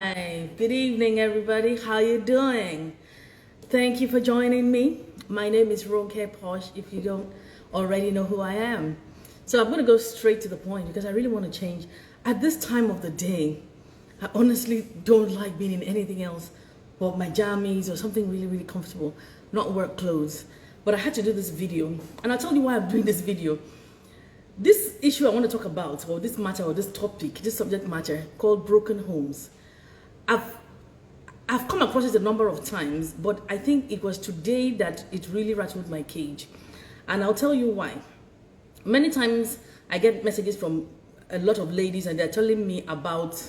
Hi, good evening, everybody. How you doing? Thank you for joining me. My name is Ronke Posh, if you don't already know who I am. So I'm going to go straight to the point because I really want to change. At this time of the day, I honestly don't like being in anything else but my jammies or something really, really comfortable, not work clothes. But I had to do this video, and I'll tell you why I'm doing this video. This issue I want to talk about, or this matter, or this topic, this subject matter called broken homes. I've come across it a number of times, but I think it was today that it really rattled my cage. And I'll tell you why. Many times I get messages from a lot of ladies and they're telling me about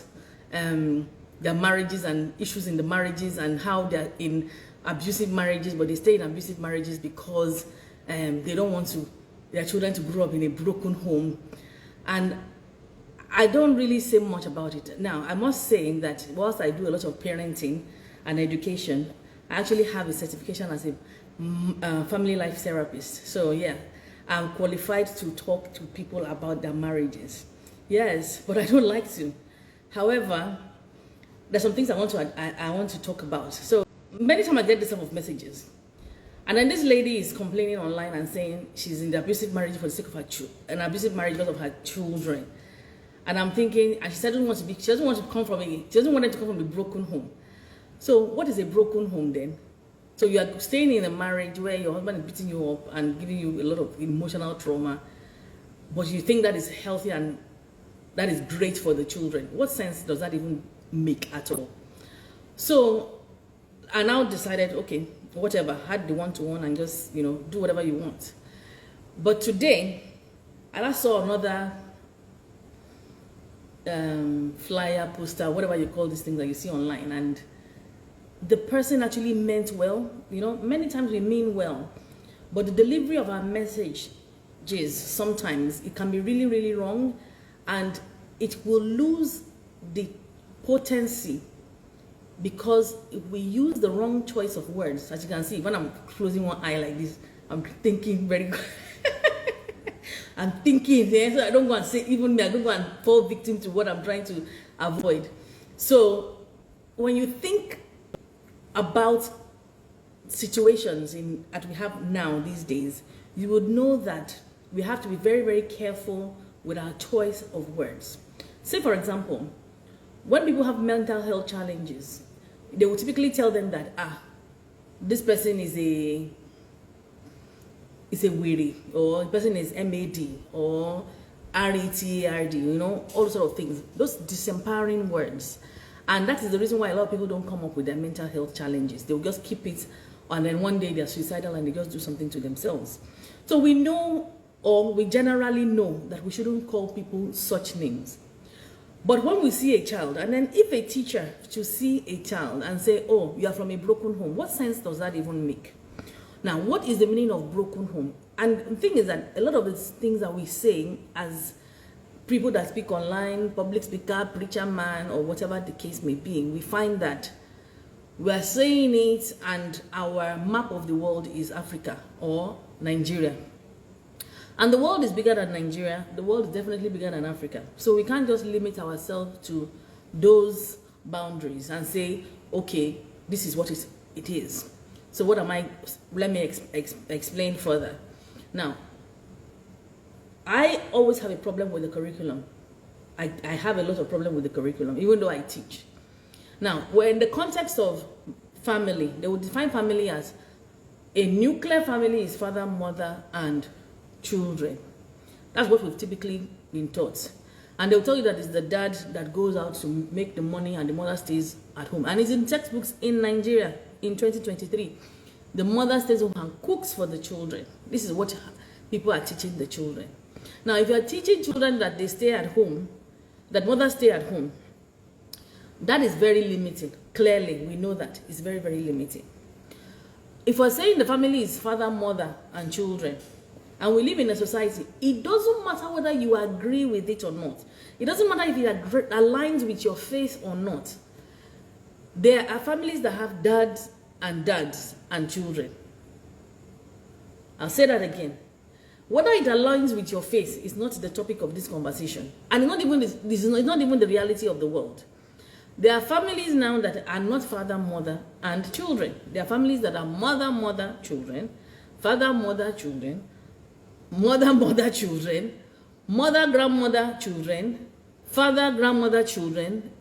their marriages and issues in the marriages and how they're in abusive marriages, but they stay in abusive marriages because they don't want their children to grow up in a broken home. And I don't really say much about it. Now, I must say that whilst I do a lot of parenting and education, I actually have a certification as a family life therapist. So yeah, I'm qualified to talk to people about their marriages. Yes, but I don't like to. However, there's some things I want to talk about. So many times I get this type of messages. And then this lady is complaining online and saying she's in the abusive marriage for the sake of an abusive marriage because of her children. And I'm thinking, and she doesn't want to come from she doesn't want them to come from a broken home. So what is a broken home then? So you are staying in a marriage where your husband is beating you up and giving you a lot of emotional trauma, but you think that is healthy and that is great for the children. What sense does that even make at all? So I now decided, okay, whatever, had the one-to-one and just, do whatever you want. But today, I saw another flyer, poster, whatever you call these things that you see online, and the person actually meant well. Many times we mean well, but the delivery of our messages, sometimes it can be really, really wrong, and it will lose the potency because if we use the wrong choice of words. As you can see, when I'm closing one eye like this, I'm thinking very good. I'm thinking there, so I don't go and say, even me, I don't go and fall victim to what I'm trying to avoid. So when you think about situations that we have now these days, you would know that we have to be very, very careful with our choice of words. Say, for example, when people have mental health challenges, they will typically tell them that, this person is a weary, or the person is MAD, or RETRD, all sort of things. Those disempowering words. And that is the reason why a lot of people don't come up with their mental health challenges. They'll just keep it, and then one day they're suicidal and they just do something to themselves. So we know, or we generally know, that we shouldn't call people such names. But when we see a child, and then if a teacher should see a child and say, oh, you are from a broken home, what sense does that even make? Now, what is the meaning of broken home? And the thing is that a lot of the things that we say as people that speak online, public speaker, preacher man, or whatever the case may be, we find that we're saying it and our map of the world is Africa or Nigeria. And the world is bigger than Nigeria. The world is definitely bigger than Africa. So we can't just limit ourselves to those boundaries and say, okay, this is what it is. So what am I? Let me explain further. Now, I always have a problem with the curriculum. I have a lot of problem with the curriculum, even though I teach. Now, we're in the context of family. They would define family as a nuclear family is father, mother, and children. That's what we've typically been taught. And they'll tell you that it's the dad that goes out to make the money and the mother stays at home. And it's in textbooks in Nigeria in 2023. The mother stays home and cooks for the children. This is what people are teaching the children. Now, if you are teaching children that they stay at home, that mothers stay at home, that is very limited. Clearly, we know that it's very, very limited. If we're saying the family is father, mother, and children, and we live in a society, it doesn't matter whether you agree with it or not. It doesn't matter if it aligns with your faith or not. There are families that have dads and children. I'll say that again. Whether it aligns with your faith is not the topic of this conversation. And it's not even the reality of the world. There are families now that are not father, mother, and children. There are families that are mother, mother, children, father, mother, children, mother, mother, children, mother, grandmother, children, father, grandmother, children,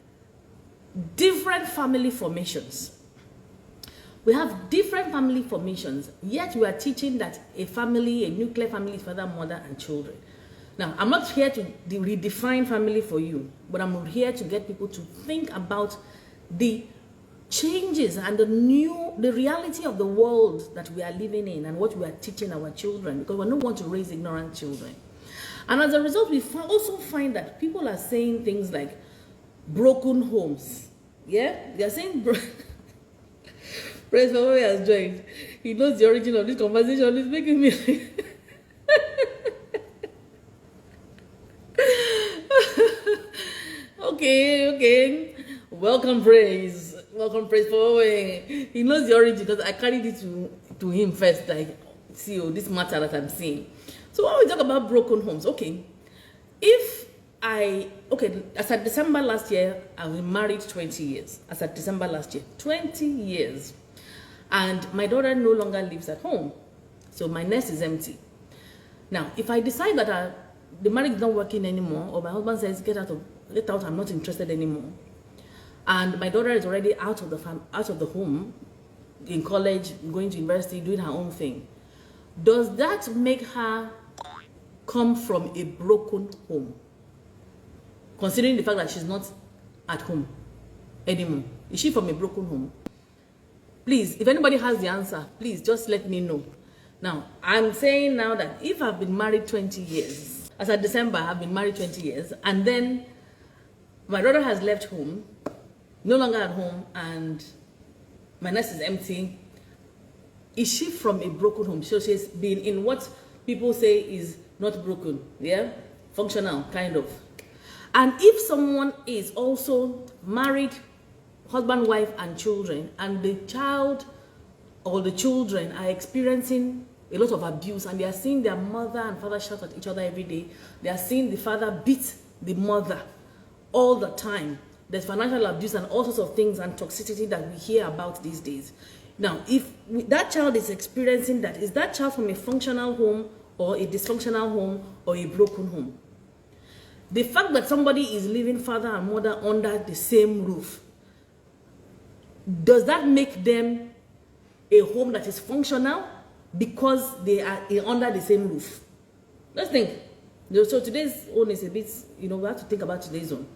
different family formations. We have different family formations, yet we are teaching that a family, a nuclear family is father, mother, and children. Now, I'm not here to redefine family for you, but I'm here to get people to think about the changes and the reality of the world that we are living in and what we are teaching our children, because we don't want to raise ignorant children. And as a result, we also find that people are saying things like broken homes. Yeah? They are saying Praise God has joined. He knows the origin of this conversation. It's making me Okay. Welcome, Praise. Welcome, Praise for he knows the origin because I carried it to him first. Like, see, this matter that I'm seeing. So when we talk about broken homes, as at December last year, I've been married 20 years. As at December last year, 20 years. And my daughter no longer lives at home. So my nest is empty. Now, if I decide that the marriage is not working anymore, or my husband says, get out, I'm not interested anymore, and my daughter is already out of the home, in college, going to university, doing her own thing, does that make her come from a broken home? Considering the fact that she's not at home anymore. Is she from a broken home? Please, if anybody has the answer, please just let me know. Now, I'm saying now that if I've been married 20 years, as of December, I've been married 20 years, and then my daughter has left home, no longer at home, and my nest is empty, is she from a broken home? So she's been in what people say is not broken, yeah? Functional, kind of. And if someone is also married, husband, wife, and children, and the child or the children are experiencing a lot of abuse, and they are seeing their mother and father shout at each other every day, they are seeing the father beat the mother all the time, there's financial abuse and all sorts of things and toxicity that we hear about these days. Now, if that child is experiencing that, is that child from a functional home or a dysfunctional home or a broken home? The fact that somebody is living father and mother under the same roof, does that make them a home that is functional because they are under the same roof? Let's think. So today's own is a bit, we have to think about today's own.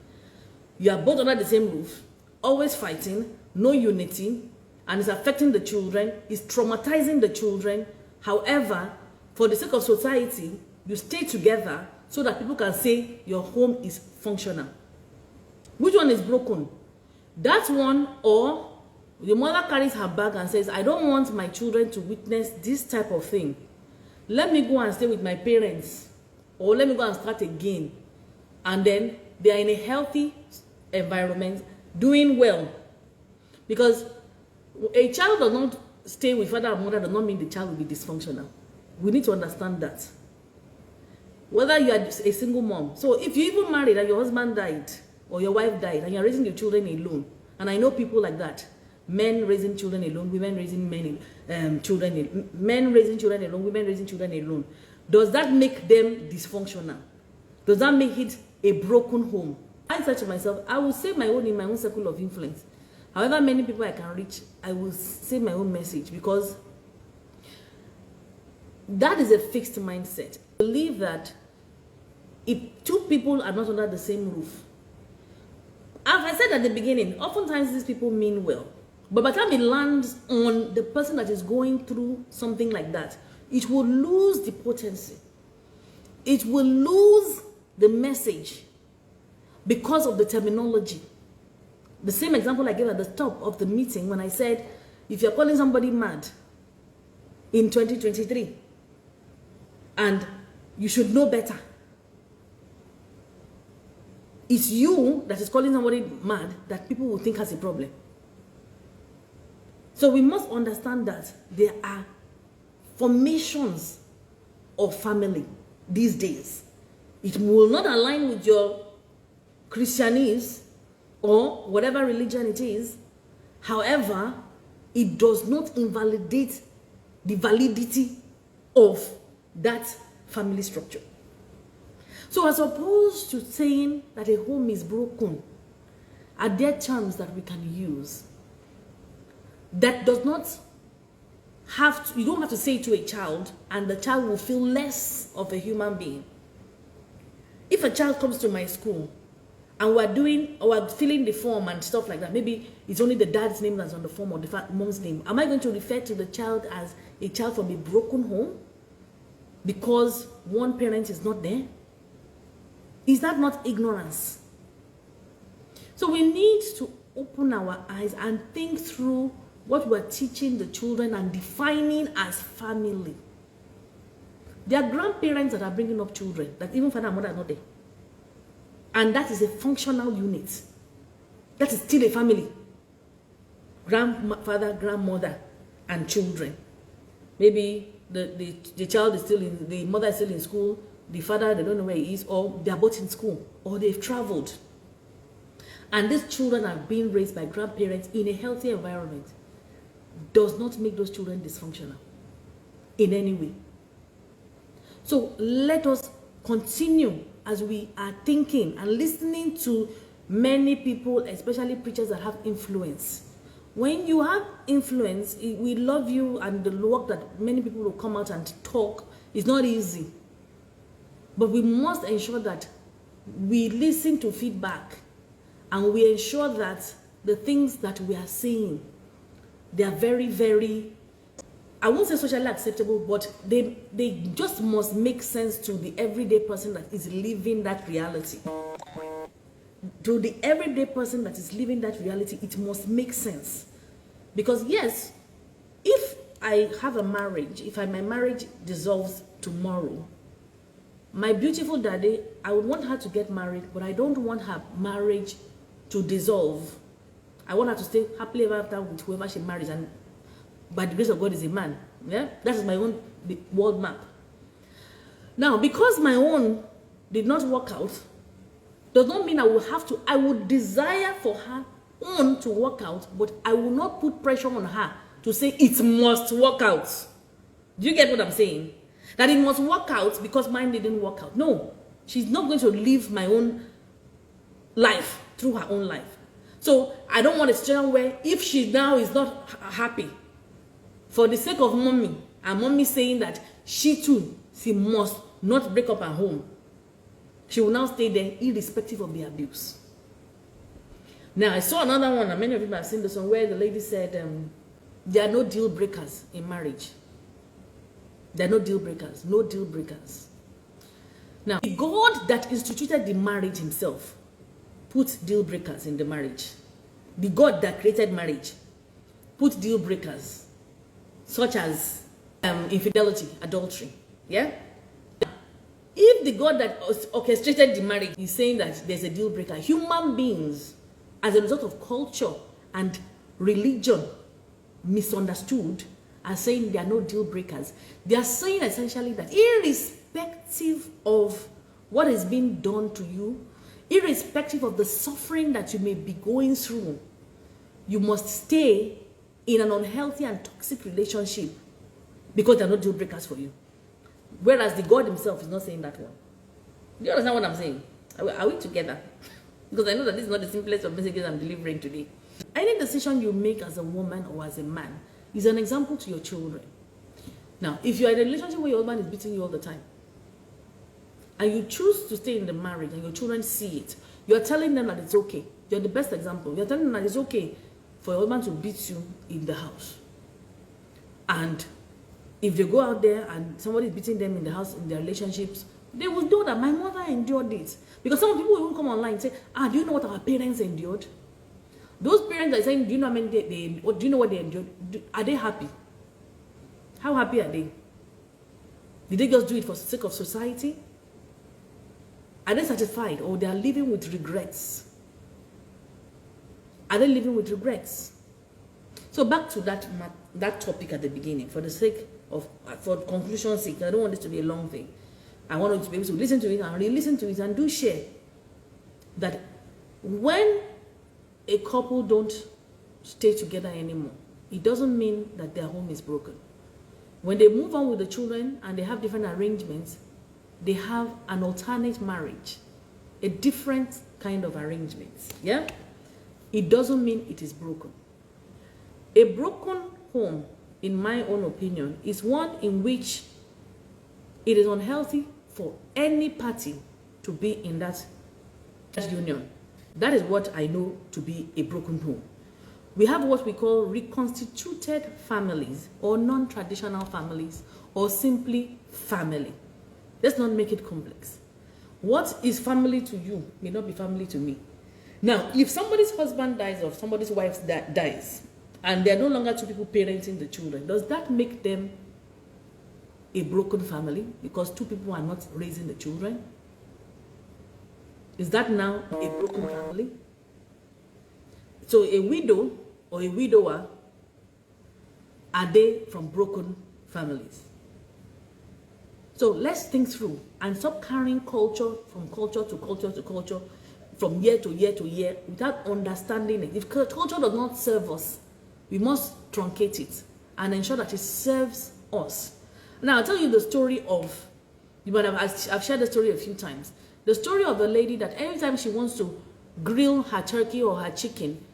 You are both under the same roof, always fighting, no unity, and it's affecting the children, it's traumatizing the children. However, for the sake of society, you stay together so that people can say your home is functional. Which one is broken? That one, or the mother carries her bag and says, I don't want my children to witness this type of thing. Let me go and stay with my parents, or let me go and start again. And then they are in a healthy environment, doing well. Because a child does not stay with father and mother does not mean the child will be dysfunctional. We need to understand that. Whether you are a single mom. So if you even married and your husband died, or your wife died, and you're raising your children alone, and I know people like that, men raising children alone, women raising children, men raising children alone, women raising children alone. Does that make them dysfunctional? Does that make it a broken home? I said to myself, I will say my own in my own circle of influence. However many people I can reach, I will say my own message, because that is a fixed mindset. I believe that if two people are not under the same roof, as I said at the beginning, oftentimes these people mean well. But by the time it lands on the person that is going through something like that, it will lose the potency. It will lose the message because of the terminology. The same example I gave at the top of the meeting when I said, if you're calling somebody mad in 2023, and you should know better, it's you that is calling somebody mad that people will think has a problem. So we must understand that there are formations of family these days. It will not align with your Christianese, or whatever religion it is. However, it does not invalidate the validity of that family structure. So as opposed to saying that a home is broken, are there terms that we can use that does not have to, you don't have to say it to a child and the child will feel less of a human being. If a child comes to my school and we're filling the form and stuff like that, maybe it's only the dad's name that's on the form or the mom's name, am I going to refer to the child as a child from a broken home because one parent is not there? Is that not ignorance? So we need to open our eyes and think through what we're teaching the children and defining as family. There are grandparents that are bringing up children that even father and mother are not there. And that is a functional unit. That is still a family. Grandfather, grandmother, and children. Maybe the child is still in, the mother is still in school, the father, they don't know where he is, or they are both in school, or they've traveled. And these children are being raised by grandparents in a healthy environment. Does not make those children dysfunctional in any way. So let us continue as we are thinking and listening to many people, especially preachers that have influence. When you have influence, we love you, and the work that many people will come out and talk is not easy. But we must ensure that we listen to feedback and we ensure that the things that we are saying, they are very, very, I won't say socially acceptable, but they just must make sense to the everyday person that is living that reality. To the everyday person that is living that reality, it must make sense. Because yes, if I have a marriage, if my marriage dissolves tomorrow, my beautiful daddy, I would want her to get married, but I don't want her marriage to dissolve. I want her to stay happily ever after with whoever she marries, and by the grace of God is a man. Yeah, that is my own world map. Now, because my own did not work out, does not mean I will have to. I would desire for her own to work out, but I will not put pressure on her to say it must work out. Do you get what I'm saying? That it must work out because mine didn't work out. No, she's not going to live my own life through her own life. So I don't want a situation where if she now is not happy, for the sake of mommy, and mommy saying that she too, she must not break up her home, she will now stay there irrespective of the abuse. Now, I saw another one, and many of you have seen this one, where the lady said, there are no deal breakers in marriage. There are no deal breakers, no deal breakers. Now, the God that instituted the marriage himself put deal breakers in the marriage. The God that created marriage put deal breakers, such as infidelity, adultery. Yeah? If the God that orchestrated the marriage is saying that there's a deal breaker, human beings, as a result of culture and religion misunderstood, are saying there are no deal breakers. They are saying essentially that irrespective of what is being done to you, irrespective of the suffering that you may be going through, you must stay in an unhealthy and toxic relationship because there are no deal breakers for you. Whereas the God himself is not saying that one. Do you understand what I'm saying? Are we together? Because I know that this is not the simplest of messages I'm delivering today. Any decision you make as a woman or as a man is an example to your children. Now, if you are in a relationship where your husband is beating you all the time, and you choose to stay in the marriage and your children see it, you're telling them that it's okay. You're the best example. You're telling them that it's okay for your husband to beat you in the house. And if they go out there and somebody is beating them in the house, in their relationships, they will know that my mother endured it. Because some people will come online and say, do you know what our parents endured? Those parents are saying, do you know, do you know what they endured? Are they happy? How happy are they? Did they just do it for the sake of society? Are they satisfied, or they are living with regrets? Are they living with regrets? So back to that topic at the beginning, for the sake of, for conclusion's sake, I don't want this to be a long thing. I want you to be able to listen to it and re-listen to it and do share that when a couple don't stay together anymore, it doesn't mean that their home is broken. When they move on with the children and they have different arrangements, they have an alternate marriage, a different kind of arrangement. Yeah? It doesn't mean it is broken. A broken home, in my own opinion, is one in which it is unhealthy for any party to be in that union. That is what I know to be a broken home. We have what we call reconstituted families, or non-traditional families, or simply family. Let's not make it complex. What is family to you may not be family to me. Now, if somebody's husband dies or somebody's wife dies, and they're no longer two people parenting the children, does that make them a broken family because two people are not raising the children? Is that now a broken family? So a widow or a widower, are they from broken families? So let's think through and stop carrying culture from culture to culture to culture, from year to year to year, without understanding it. If culture does not serve us, we must truncate it and ensure that it serves us. Now, I'll tell you the story of, I've shared the story a few times. The story of the lady that every time she wants to grill her turkey or her chicken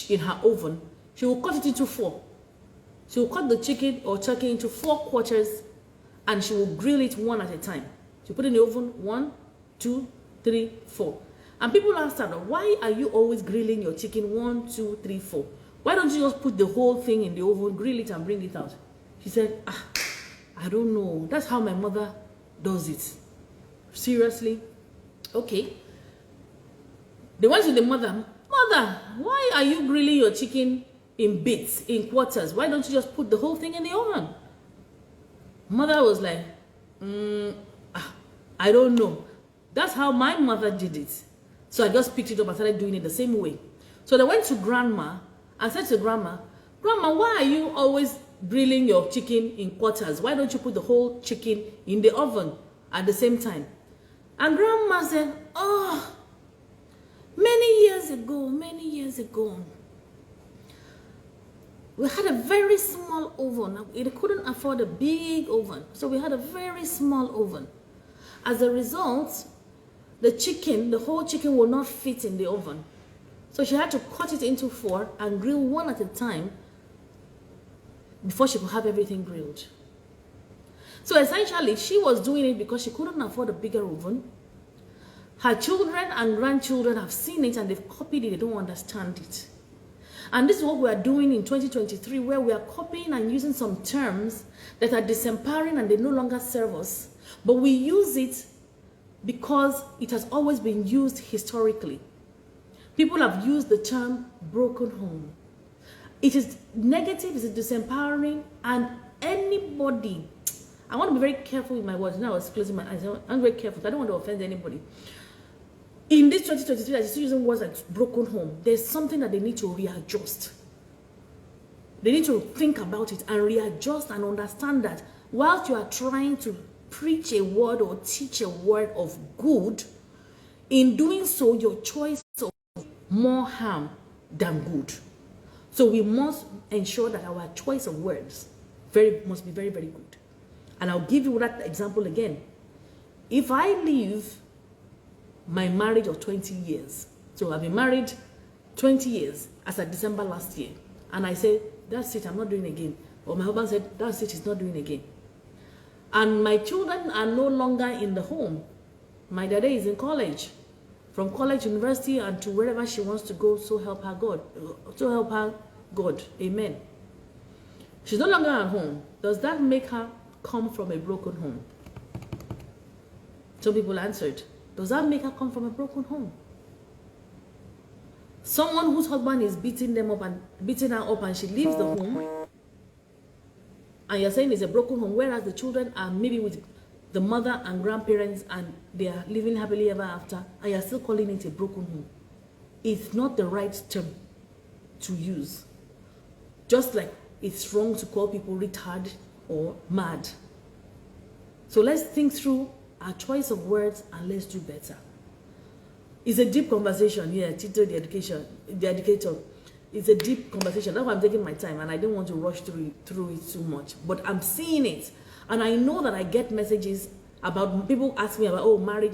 in her oven, she will cut it into four. She will cut the chicken or turkey into 4 quarters and she will grill it one at a time. She put it in the oven, 1, 2, 3, 4. And people asked her, why are you always grilling your chicken 1, 2, 3, 4? Why don't you just put the whole thing in the oven, grill it and bring it out? She said, I don't know. That's how my mother does it. Seriously? Okay. They went to the mother. Mother, why are you grilling your chicken in bits, in quarters? Why don't you just put the whole thing in the oven? Mother was like, I don't know. That's how my mother did it. So I just picked it up and started doing it the same way. So they went to grandma and said to grandma, Grandma, why are you always grilling your chicken in quarters? Why don't you put the whole chicken in the oven at the same time? And grandma said, oh, many years ago, we had a very small oven. It couldn't afford a big oven. So we had a very small oven. As a result, the whole chicken will not fit in the oven. So she had to cut it into 4 and grill one at a time before she could have everything grilled. So essentially, she was doing it because she couldn't afford a bigger oven. Her children and grandchildren have seen it and they've copied it. They don't understand it. And this is what we are doing in 2023, where we are copying and using some terms that are disempowering and they no longer serve us. But we use it because it has always been used historically. People have used the term broken home. It is negative, it is disempowering, and anybody, I want to be very careful with my words. Now I was closing my eyes. I'm very careful. I don't want to offend anybody. In this 2023, that is still using words like broken home, there's something that they need to readjust. They need to think about it and readjust and understand that whilst you are trying to preach a word or teach a word of good, in doing so, your choice of more harm than good. So we must ensure that our choice of words must be very, very good. And I'll give you that example again. If I leave my marriage of 20 years, so I've been married 20 years as of December last year, and I say, that's it, I'm not doing it again. Or my husband said, that's it, he's not doing it again. And my children are no longer in the home. My daughter is in college. From college, university, and to wherever she wants to go, so help her God. So help her God. Amen. She's no longer at home. Does that make her come from a broken home? Some people answered, does that make her come from a broken home? Someone whose husband is beating her up and she leaves the home, and you're saying it's a broken home, whereas the children are maybe with the mother and grandparents and they are living happily ever after, and you're still calling it a broken home. It's not the right term to use. Just like it's wrong to call people retarded or mad. So let's think through our choice of words and let's do better. It's a deep conversation. Yeah, Tito, the educator. It's a deep conversation. That's why I'm taking my time, and I don't want to rush through it too much. But I'm seeing it, and I know that I get messages about people ask me about, oh, marriage.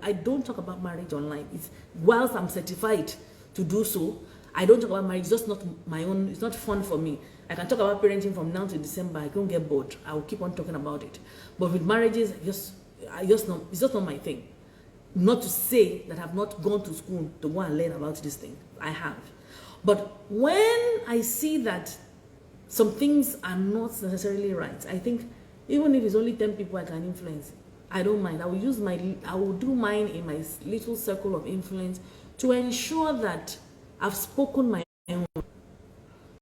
I don't talk about marriage online. It's whilst I'm certified to do so, I don't talk about marriage. It's just not my own. It's not fun for me. I can talk about parenting from now to December. I don't get bored. I will keep on talking about it. But with marriages, it's just not my thing. Not to say that I've not gone to school to go and learn about this thing. I have. But when I see that some things are not necessarily right, I think even if it's only 10 people I can influence, I don't mind. I will do mine in my little circle of influence to ensure that I've spoken my own.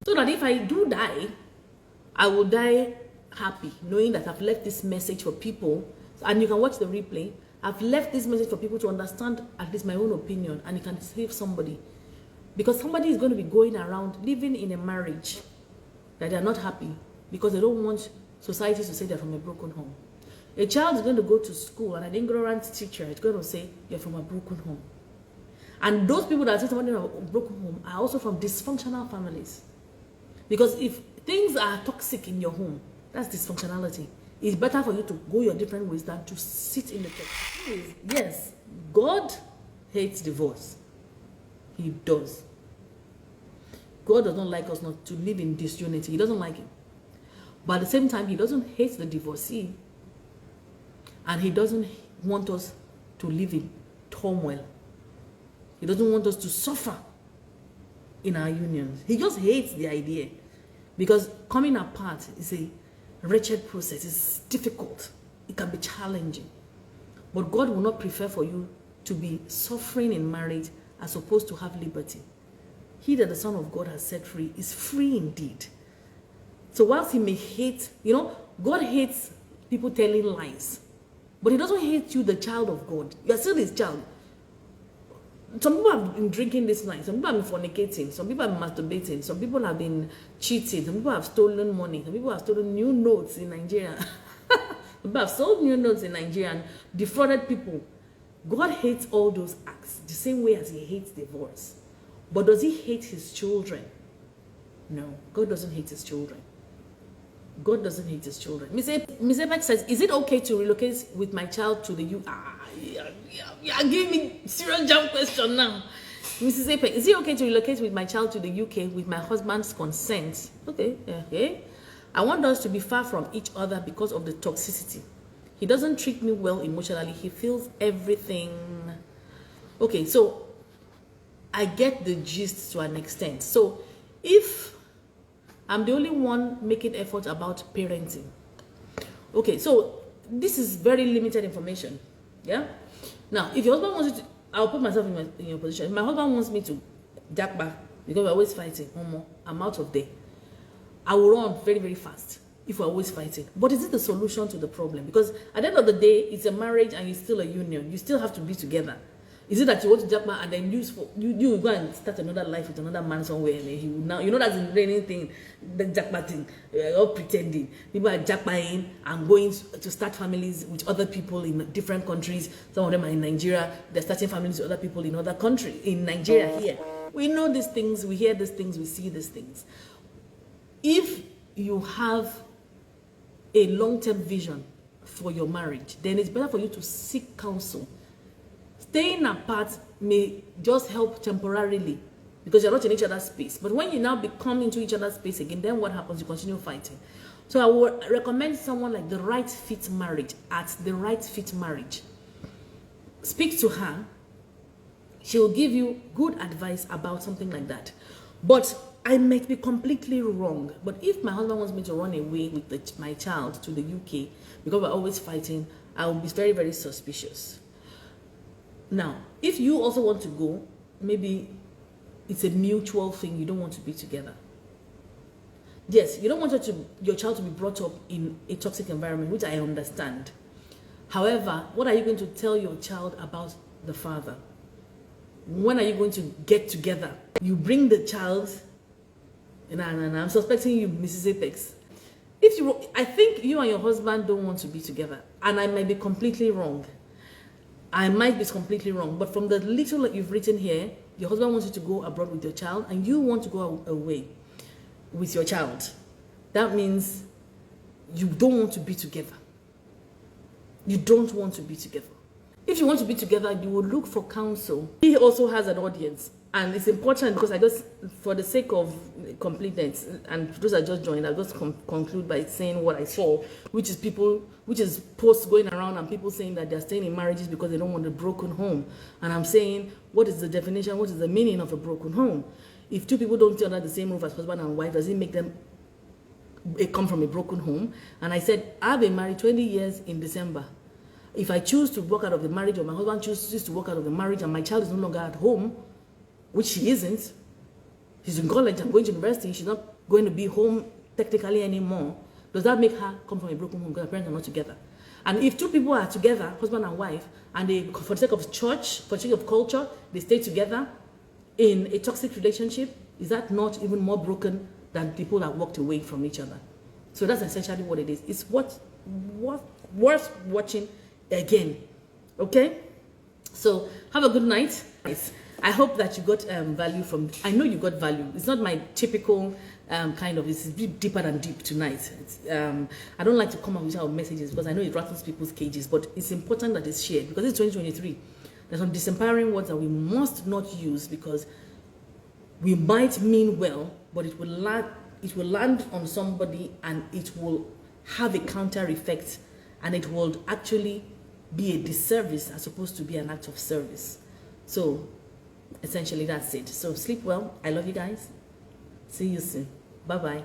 So that if I do die, I will die happy, knowing that I've left this message for people, and you can watch the replay. I've left this message for people to understand at least my own opinion, and it can save somebody. Because somebody is going to be going around living in a marriage that they are not happy because they don't want society to say they're from a broken home. A child is going to go to school and an ignorant teacher is going to say you're from a broken home. And those people that say somebody from a broken home are also from dysfunctional families. Because if things are toxic in your home, that's dysfunctionality. It's better for you to go your different ways than to sit in the church. Yes, God hates divorce. He does. God does not like us not to live in disunity. He doesn't like it. But at the same time, he doesn't hate the divorcee. And he doesn't want us to live in turmoil. He doesn't want us to suffer in our unions. He just hates the idea. Because coming apart is a wretched process. It's difficult. It can be challenging. But God will not prefer for you to be suffering in marriage as opposed to have liberty. He that the Son of God has set free is free indeed. So whilst he may hate, God hates people telling lies. But he doesn't hate you, the child of God. You are still his child. Some people have been drinking this night. Some people have been fornicating. Some people have been masturbating. Some people have been cheating. Some people have stolen money. Some people have stolen new notes in Nigeria. Some people have sold new notes in Nigeria and defrauded people. God hates all those acts the same way as he hates divorce. But does he hate his children? No, God doesn't hate his children. God doesn't hate his children. Miss Ebeck says, is it okay to relocate with my child to the UK? Yeah, give me serious jump question now. Mrs. Ebeck, is it okay to relocate with my child to the UK with my husband's consent? Okay. I want us to be far from each other because of the toxicity. He doesn't treat me well emotionally. He feels everything. Okay, so I get the gist to an extent. So if I'm the only one making effort about parenting. Okay, so this is very limited information. Yeah? Now, if your husband wants you to, I'll put myself in your position. If my husband wants me to jack back because we're always fighting, I'm out of there. I will run very, very fast if we're always fighting. But is it the solution to the problem? Because at the end of the day, it's a marriage and it's still a union. You still have to be together. Is it that you want to jack back and then you go and start another life with another man somewhere and then he will now, that's the raining thing, the jackpot thing, all pretending. People are jackpotting and going to start families with other people in different countries. Some of them are in Nigeria. They're starting families with other people in other countries. In Nigeria here. We know these things, we hear these things, we see these things. If you have a long-term vision for your marriage, then it's better for you to seek counsel. Staying apart may just help temporarily because you're not in each other's space. But when you now become into each other's space again, then what happens? You continue fighting. So I would recommend someone like the Right Fit Marriage at the Right Fit Marriage. Speak to her. She will give you good advice about something like that. But I might be completely wrong. But if my husband wants me to run away with my child to the UK because we're always fighting, I will be very, very suspicious. Now, if you also want to go, maybe it's a mutual thing. You don't want to be together. Yes, you don't want your child to be brought up in a toxic environment, which I understand. However, what are you going to tell your child about the father? When are you going to get together? You bring the child, and I'm suspecting you, Mrs. Apex. I think you and your husband don't want to be together, and I might be completely wrong. I might be completely wrong, but from the little that you've written here, your husband wants you to go abroad with your child and you want to go away with your child. That means you don't want to be together. You don't want to be together. If you want to be together, you will look for counsel. He also has an audience. And it's important because I just, for the sake of completeness, and those that just joined, I'll just conclude by saying what I saw, which is posts going around and people saying that they're staying in marriages because they don't want a broken home. And I'm saying, what is the definition, what is the meaning of a broken home? If two people don't stay under the same roof as husband and wife, does it make them come from a broken home? And I said, I've been married 20 years in December. If I choose to walk out of the marriage, or my husband chooses to walk out of the marriage, and my child is no longer at home, which she isn't, she's in college and going to university, she's not going to be home technically anymore, does that make her come from a broken home because her parents are not together? And if two people are together, husband and wife, and they, for the sake of church, for the sake of culture, they stay together in a toxic relationship, is that not even more broken than people that walked away from each other? So that's essentially what it is. It's worth watching again. Okay? So have a good night. I hope that you got value from, I know you got value. It's not my typical kind of, it's a bit deeper than deep tonight. I don't like to come up with our messages because I know it rattles people's cages, but it's important that it's shared because it's 2023. There's some disempowering words that we must not use because we might mean well, but it will land on somebody and it will have a counter effect and it will actually be a disservice as opposed to be an act of service. So essentially that's it. So sleep well. I love you guys. See you soon. Bye-bye.